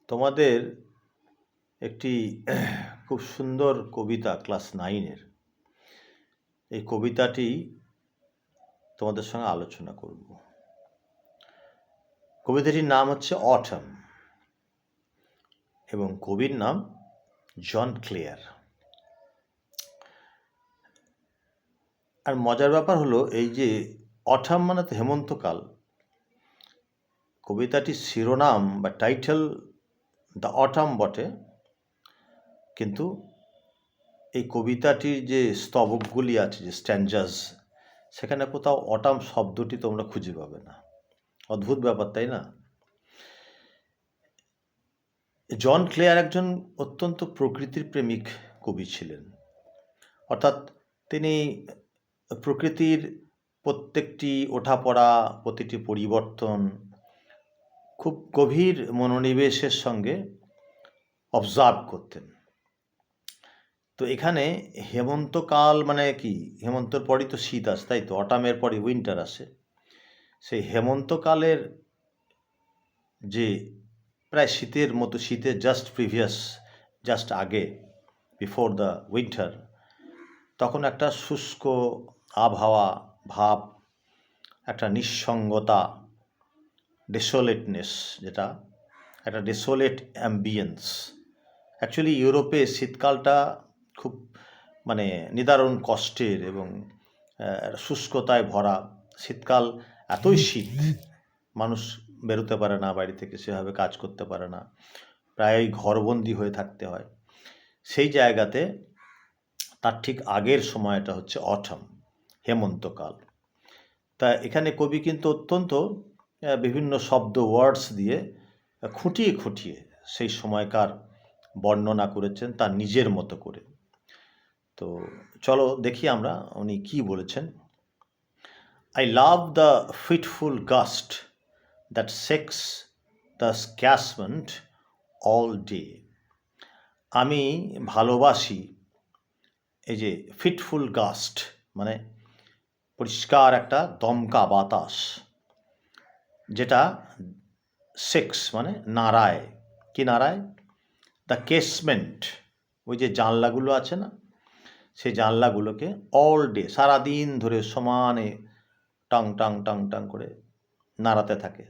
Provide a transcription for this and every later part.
তোমাদের একটি খুব সুন্দর কবিতা ক্লাস 9-এর, এই কবিতাটি তোমাদের সঙ্গে আলোচনা করব। কবিতাটির নাম হচ্ছে অটাম এবং কবির নাম জন ক্লেয়ার। আর মজার ব্যাপার হলো এই যে অটাম মানে তো হেমন্তকাল, কবিতাটির শিরোনাম বা টাইটেল দ্য অটাম বটে, কিন্তু এই কবিতাটির যে স্তবকগুলি আছে, যে স্ট্যান্ডার্স, সেখানে কোথাও অটাম শব্দটি তোমরা খুঁজে পাবে না। অদ্ভুত ব্যাপার, তাই না? জন ক্লেয়ার একজন অত্যন্ত প্রকৃতির প্রেমিক কবি ছিলেন। অর্থাৎ তিনি প্রকৃতির প্রত্যেকটি ওঠাপড়া, প্রতিটি পরিবর্তন খুব গভীর মনোনিবেশের সঙ্গে অবজার্ভ করতেন। তো এখানে হেমন্তকাল মানে কি, হেমন্তর পরই তো শীত আসে, তাই তো? অটামের পরই উইন্টার আসে। সেই হেমন্তকালের যে প্রায় শীতের মতো, শীতের জাস্ট আগে, বিফোর দ্য উইন্টার, তখন একটা শুষ্ক আবহাওয়া ভাব, একটা নিঃসঙ্গতা, ডেসোলেটনেস, যেটা একটা ডেসোলেট অ্যাম্বিয়েন্স। অ্যাকচুয়ালি ইউরোপে শীতকালটা খুব নিদারুণ কষ্টের এবং শুষ্কতায় ভরা। শীতকাল এতই শীত, মানুষ বেরোতে পারে না, বাড়ি থেকে সেভাবে কাজ করতে পারে না, প্রায়ই ঘরবন্দি হয়ে থাকতে হয়। সেই জায়গাতে তার ঠিক আগের সময়টা হচ্ছে অটাম, হেমন্তকাল। তা এখানে কবি কিন্তু অত্যন্ত বিভিন্ন শব্দ, ওয়ার্ডস দিয়ে খুঁটিয়ে খুঁটিয়ে সেই সময়কার বর্ণনা করেছেন তার নিজের মতো করে। তো চলো দেখি আমরা উনি কি বলেছেন। I love the fitful gust that shakes the casement all day. আমি ভালোবাসি এই যে ফিটফুল গাস্ট, মানে পরিষ্কার একটা দমকা বাতাস, যেটা সেক্স মানে নাড়ায়। কি নাড়ায়? দ্য কেসমেন্ট, ওই যে জানলাগুলো আছে না, সেই জানলাগুলোকে অল ডে, সারাদিন ধরে সমানে টাং টাং টাং টাং করে নাড়াতে থাকে।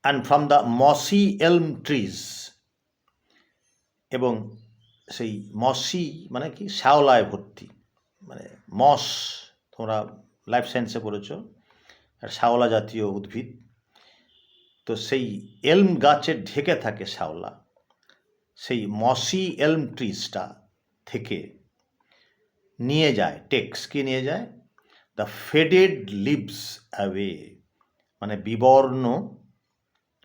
অ্যান্ড ফ্রম দ্য মসি এলম ট্রিজ, এবং সেই মসি মানে কি, শ্যাওলায় ভর্তি, মানে মস, তোমরা লাইফ সায়েন্সে পড়েছ, আর শ্যাওলা জাতীয় উদ্ভিদ। তো সেই এলম গাছের ঢেকে থাকে শ্যাওলা, সেই মসি এলম ট্রিজটা থেকে নিয়ে যায়, টেক্স কি নিয়ে যায়? দ্য ফেডেড লিভস অ্যাওয়ে, মানে বিবর্ণ,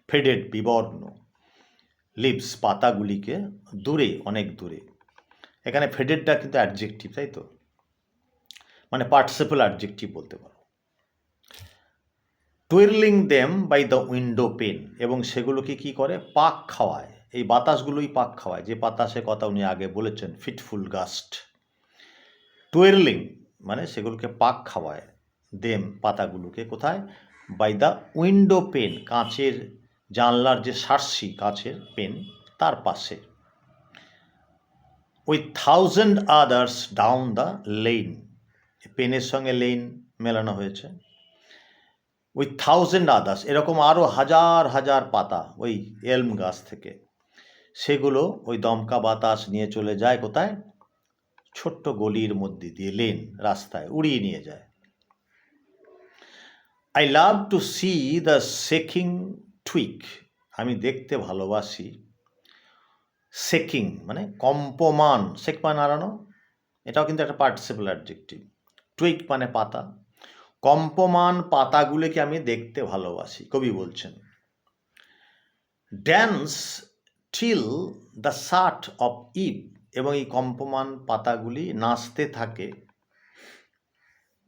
ফেডেড বিবর্ণ, লিভস পাতাগুলিকে দূরে, অনেক দূরে। এখানে ফেডেডটা কিন্তু অ্যাডজেক্টিভ, তাই তো? মানে পার্টিসিপল অ্যাডজেক্টিভ বলতে পারো। Twirling them by the window pane, এবং সেগুলোকে কি করে? পাক খাওয়ায়। এই বাতাসগুলোই পাক খাওয়ায়, যে বাতাসের কথা উনি আগে বলেছেন, ফিটফুল গাস্ট। টুইরলিং মানে সেগুলোকে পাক খাওয়ায়, দেম পাতাগুলোকে কোথায়? বাই দ্য উইন্ডো পেন, কাঁচের জানলার যে সার্সি, কাঁচের পেন, তার পাশে। With thousand others down the lane, পেনের সঙ্গে লেন মেলানো হয়েছে। উইথ থাউজেন্ড আদার্স, এরকম আরও হাজার হাজার পাতা ওই এলম গাছ থেকে, সেগুলো ওই দমকা বাতাস নিয়ে চলে যায় কোথায়? ছোট্ট গলির মধ্যে দিয়ে, লেন, রাস্তায় উড়িয়ে নিয়ে যায়। I love to see the shaking twig, আমি দেখতে ভালোবাসি। শেকিং মানে কম্পমান, শেক মানে নাড়ানো, এটাও কিন্তু একটা পার্টিসিপল অ্যাডজেক্টিভ। টুইক মানে পাতা, কম্পমান পাতাগুলিকে আমি দেখতে ভালোবাসি, কবি বলছেন। Dance till the shut of eve, এবং এই কম্পমান পাতাগুলি নাচতে থাকে,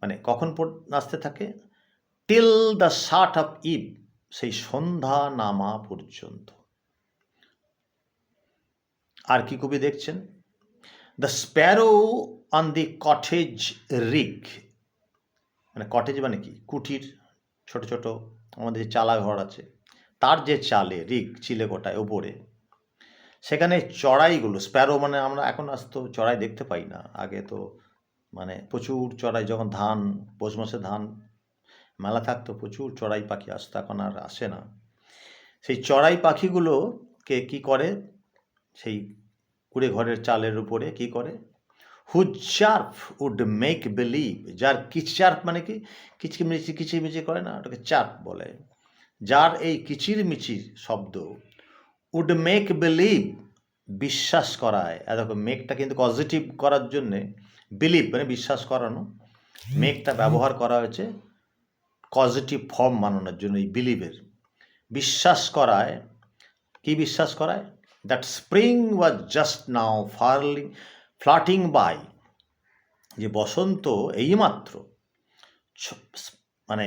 মানে কখন নাচতে থাকে? Till the shut of eve, সেই সন্ধ্যা নামা পর্যন্ত। আর কি কবি দেখছেন? The sparrow on the cottage rick, মানে কটেজ মানে কি? কুটির, ছোট ছোট আমাদের যে চালা ঘর আছে, তার যে চালে রিক চিলেকোঠায় ওপরে, সেখানে চড়াইগুলো, স্প্যারো মানে আমরা এখন আজ তো চড়াই দেখতে পাই না, আগে তো মানে প্রচুর চড়াই, যখন ধান পৌষ মাসে ধান মেলা থাকতো প্রচুর চড়াই পাখি আসতো, এখন আর আসে না। সেই চড়াই পাখিগুলোকে কি করে, সেই কুড়ে ঘরের চালের উপরে কি করে, whose chirp would make believe, যার কিচার্প মানে কি কিচকিমিচি কিচিমিচি করে না, ওটাকে চার্প বলে, যার এই কিচিরমিচির শব্দ উড মেক বিলিভ বিশ্বাস করায়। দেখো মেকটা কিন্তু পজিটিভ করার জন্যে, বিলিভ মানে বিশ্বাস করানো, মেকটা ব্যবহার করা হয়েছে পজিটিভ ফর্ম বানানোর জন্য। এই বিলিভের বিশ্বাস করায়, কি বিশ্বাস করায়, that spring was just now flitting by, যে বসন্ত এইমাত্র মানে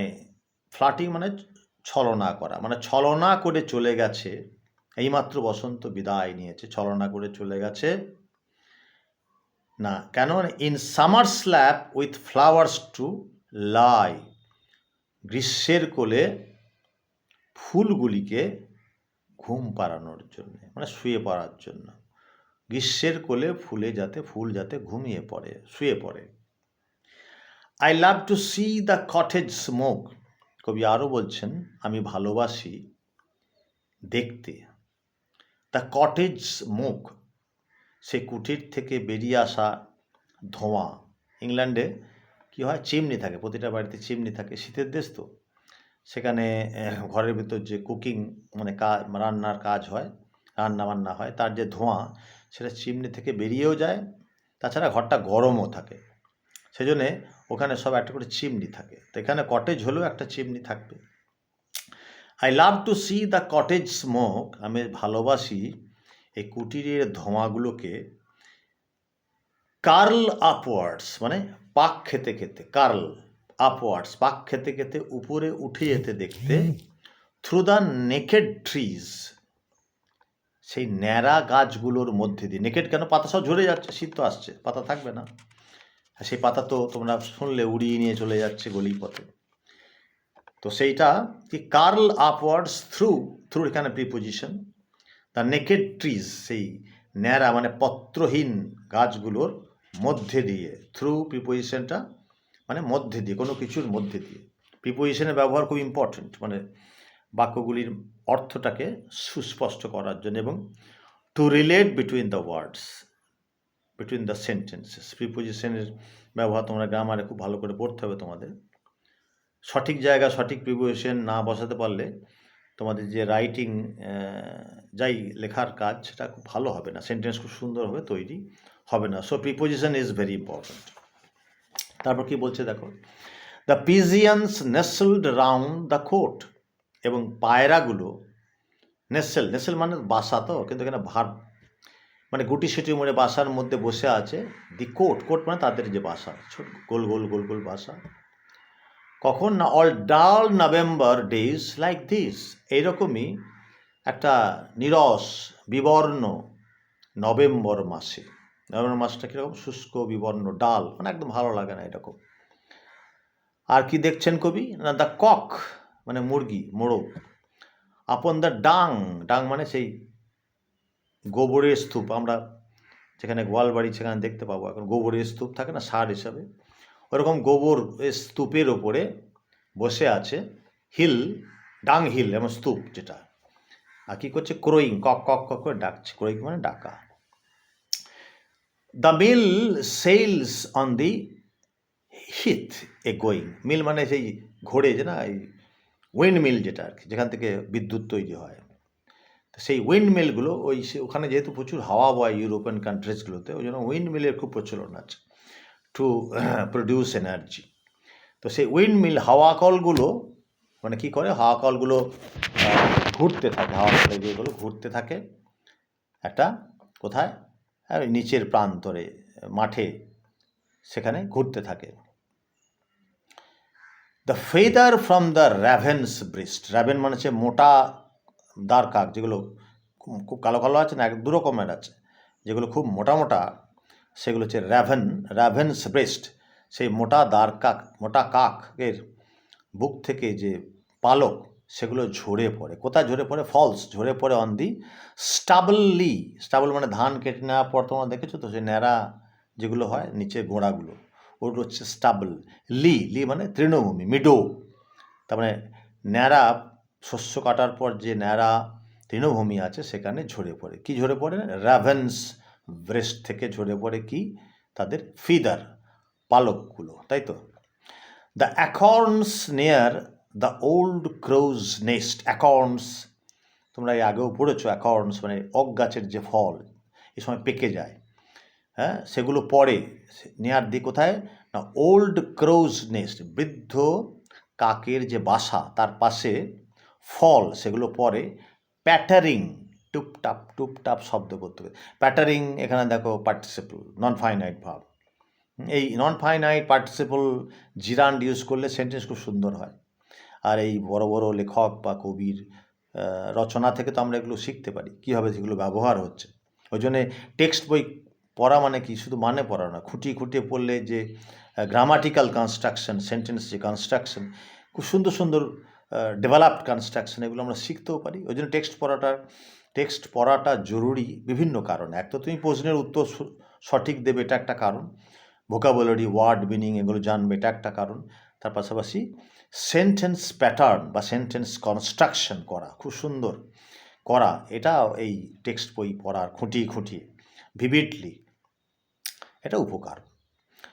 ফ্লাটিং মানে ছলনা করা, মানে ছলনা করে চলে গেছে, এইমাত্র বসন্ত বিদায় নিয়েছে, ছলনা করে চলে গেছে না। কেন, in summer slap with flowers to lie, গ্রীষ্মের কোলে ফুলগুলিকে ঘুম পাড়ানোর জন্য, মানে শুয়ে পড়ার জন্য, গ্রীষ্মের কোলে ফুল যাতে ঘুমিয়ে পড়ে, শুয়ে পড়ে। I love to see the cottage smoke, কবি আরও বলছেন, আমি ভালোবাসি দেখতে, দ্য কটেজ স্মোক, সে কুটির থেকে বেরিয়ে আসা ধোঁয়া। ইংল্যান্ডে কি হয়, চিমনি থাকে, প্রতিটা বাড়িতে চিমনি থাকে, শীতের দেশ তো, সেখানে ঘরের ভিতর যে কুকিং মানে রান্নার কাজ হয়, রান্না বান্না হয়, তার যে ধোঁয়া সেটা চিমনি থেকে বেরিয়েও যায়, তাছাড়া ঘরটা গরমও থাকে, সেজন্যে ওখানে সব একটা করে চিমনি থাকে, তো এখানে কটেজ হলেও একটা চিমনি থাকবে। I love to see the cottage smoke, আমি ভালোবাসি এই কুটিরের ধোঁয়াগুলোকে, কার্ল আপওয়ার্ডস মানে পাক খেতে খেতে, কার্ল আপওয়ার্ডস পাক খেতে খেতে উপরে উঠে যেতে দেখতে, থ্রু দ্য নেকেড ট্রিজ, সেই ন্যাড়া গাছগুলোর মধ্যে দিয়ে, নেকেড কেন, পাতা সব ঝরে যাচ্ছে, শীত তো আসছে, পাতা থাকবে না, সেই পাতা তো তোমরা শুনলে উড়িয়ে নিয়ে চলে যাচ্ছে গলির পথে, তো সেইটা কি, কার্ল আপওয়ার্ডস থ্রু এখানে প্রিপোজিশন, দ্য নেকেড ট্রিজ, সেই ন্যাড়া মানে পত্রহীন গাছগুলোর মধ্যে দিয়ে, থ্রু প্রিপোজিশনটা মানে মধ্যে দিয়ে, কোনো কিছুর মধ্যে দিয়ে, প্রিপোজিশনের ব্যবহার খুব ইম্পর্টেন্ট, মানে বাক্যগুলির অর্থটাকে সুস্পষ্ট করার জন্য, এবং to relate between the words, between the sentences. প্রিপোজিশনের ব্যবহার তোমরা গ্রামারে খুব ভালো করে পড়তে হবে তোমাদের, সঠিক জায়গা সঠিক প্রিপোজিশন না বসাতে পারলে তোমাদের যে রাইটিং, যাই লেখার কাজ, সেটা খুব ভালো হবে না, সেন্টেন্স খুব সুন্দরভাবে তৈরি হবে না। So preposition is very important. তারপর কি বলছে দেখো, দ্য পিজিয়ন্স নেসলড রাউন্ড দ্য কোর্ট, এবং পায়রাগুলো, নেসেল মানে বাসা, তো কিন্তু এখানে ভার মানে গুটি সুটি মনে বাসার মধ্যে বসে আছে, দি কোর্ট মানে তাদের যে বাসা, ছোট গোল গোল বাসা, কখন না, অল ডাল নভেম্বর ডেজ লাইক দিস, এইরকমই একটা নিরস বিবর্ণ নভেম্বর মাসে, নভেম্বর মাসটা কীরকম, শুষ্ক বিবর্ণ, ডাল মানে একদম ভালো লাগে না এরকম। আর কি দেখছেন কবি না, দ্য কক মানে মুরগি, মোড়ক, আপন দ্য ডাং মানে সেই গোবরের স্তূপ, আমরা যেখানে গোয়াল বাড়ি সেখানে দেখতে পাবো এখন গোবরের স্তূপ থাকে না সার হিসাবে, ওরকম গোবর স্তূপের ওপরে বসে আছে, ডাং হিল এবং স্তূপ যেটা, আর কি করছে, ক্রোয়িং, কক কক কক করে ডাকছে, ক্রোয়িং মানে ডাকা। The mill sails on the heath a going, mill মানে সেই ঘোড়ে যে না, এই উইন্ড মিল যেটা আর কি, যেখান থেকে বিদ্যুৎ তৈরি হয়, তো সেই উইন্ড মিলগুলো ওখানে যেহেতু প্রচুর হাওয়া বয় ইউরোপিয়ান কান্ট্রিজগুলোতে, ওই জন্য উইন্ড মিলের খুব প্রচলন আছে টু প্রডিউস এনার্জি। তো সেই উইন্ড মিল হাওয়া কলগুলো মানে কী করে, হাওয়া কলগুলো ঘুরতে থাকে, হাওয়া কলের যেগুলো ঘুরতে থাকে একটা কোথায়, নিচের প্রান্তরে মাঠে, সেখানে ঘুরতে থাকে। The feather from the raven's breast, raven মানে হচ্ছে মোটা দার কাক, যেগুলো খুব কালো কালো আছে না, দু রকমের আছে, যেগুলো খুব মোটা মোটা, সেগুলো হচ্ছে র্যাভেন্স ব্রেস্ট, সেই মোটা কাকের বুক থেকে যে পালক, সেগুলো ঝরে পড়ে। কোথায় ঝরে পড়ে? ফলস, ঝরে পড়ে অন দি স্টাবললি। স্টাবল মানে ধান কেটে নেওয়ার পর তোমরা দেখেছো তো, যে ন্যাড়া যেগুলো হয় নিচে গোড়াগুলো, ওগুলো হচ্ছে স্টাবল। লি মানে তৃণভূমি, মিডো। তার মানে ন্যাড়া, শস্য কাটার পর যে ন্যাড়া তৃণভূমি আছে সেখানে ঝরে পড়ে। কি ঝরে পড়ে? র্যাভেন্স ব্রেস্ট থেকে ঝরে পড়ে কি? তাদের ফিদার, পালকগুলো, তাই তো। The acorns near the old crow's nest. Acorns তোমরা এই আগেও পড়েছো। অ্যাকর্নস মানে ওক গাছের যে ফল এ সময় পেকে যায়, হ্যাঁ, সেগুলো পড়ে নেয়ার দি কোথায়? না, ওল্ড ক্রোজ নেস্ট, বৃদ্ধ কাকের যে বাসা তার পাশে ফল সেগুলো পড়ে। প্যাটারিং, টুপটাপ টুপটাপ শব্দ করতে হবে। প্যাটারিং এখানে দেখো পার্টিসিপল, নন ফাইনাইট ভার্ব। এই non finite participle gerund use করলে সেন্টেন্স খুব সুন্দর হয়। আর এই বড় বড় লেখক বা কবির রচনা থেকে তো আমরা এগুলো শিখতে পারি কীভাবে সেগুলো ব্যবহার হচ্ছে। ওই জন্যে টেক্সট বই পড়া মানে কি শুধু মানে পড়া না, খুঁটিয়ে খুঁটিয়ে পড়লে যে গ্রামাটিক্যাল কনস্ট্রাকশন, সেন্টেন্স যে কনস্ট্রাকশন, খুব সুন্দর সুন্দর ডেভেলপড কনস্ট্রাকশন, এগুলো আমরা শিখতেও পারি। ওই জন্য টেক্সট পড়াটা জরুরি বিভিন্ন কারণে। এক তো তুমি প্রশ্নের উত্তর সঠিক দেবে, এটা একটা কারণ। ভোকাবুলারি, ওয়ার্ড মিনিং এগুলো জানবে, এটা একটা কারণ। তার পাশাপাশি সেন্টেন্স প্যাটার্ন বা সেন্টেন্স কনস্ট্রাকশন করা, খুব সুন্দর করা, এটা এই টেক্সট বই পড়ার খুঁটিয়ে খুঁটিয়ে ভিভিডলি এটা উপকার।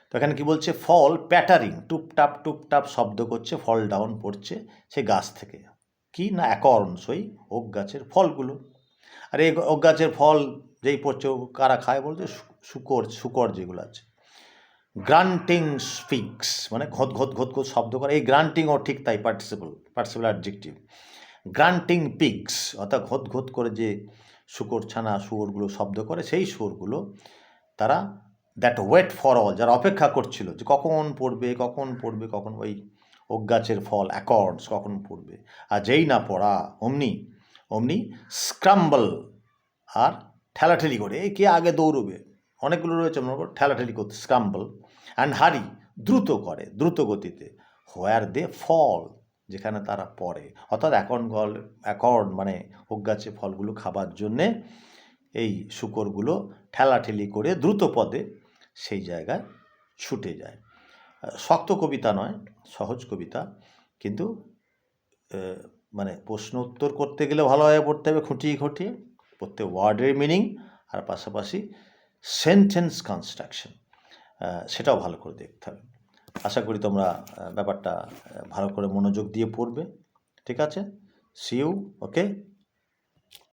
তো এখানে কি বলছে? ফল প্যাটারিং, টুপটাপ টুপটাপ শব্দ করছে, ফল ডাউন পড়ছে সে গাছ থেকে। কি না? অ্যাকর্নস, ওই ওক গাছের ফলগুলো। আর এই ওক গাছের ফল যেই পড়ছে কারা খায় বলছে? শুকর যেগুলো আছে। গ্রান্টিং স্পিক্স মানে ঘত ঘত ঘত ঘত শব্দ করে। এই গ্রান্টিংও ঠিক তাই, পার্টিসিপল অ্যাডজেক্টিভ। গ্রান্টিং পিগস অর্থাৎ ঘত ঘত করে যে শুকর ছানা শুয়োরগুলো শব্দ করে, সেই শুয়োরগুলো তারা দ্যাট ওয়েট ফর অল, যারা অপেক্ষা করছিল যে কখন পড়বে কখন পড়বে, কখন ওই ওক গাছের ফল অ্যাকর্ডস কখন পড়বে। আর যেই না পড়া অমনি স্ক্রাম্বল, আর ঠেলাঠেলি করে, এই কে আগে দৌড়বে, অনেকগুলো রয়েছে মনে করো, ঠেলাঠেলি করতে স্ক্রাম্বল। অ্যান্ড হারি, দ্রুত করে, দ্রুত গতিতে। হোয়ার দে ফল, যেখানে তারা পড়ে। অর্থাৎ অ্যাকর্ড মানে ওক গাছের ফলগুলো খাবার জন্যে এই শুকরগুলো ঠেলাঠেলি করে দ্রুত পদে সেই জায়গায় ছুটে যায়। শক্ত কবিতা নয়, সহজ কবিতা, কিন্তু মানে প্রশ্ন উত্তর করতে গেলে ভালোভাবে পড়তে হবে, খুঁটিয়ে খুঁটিয়ে প্রত্যেক ওয়ার্ডের মিনিং, আর পাশাপাশি সেন্টেন্স কনস্ট্রাকশন সেটাও ভালো করে দেখতে হবে। আশা করি তোমরা ব্যাপারটা ভালো করে মনোযোগ দিয়ে পড়বে। ঠিক আছে, সি ইউ, ওকে।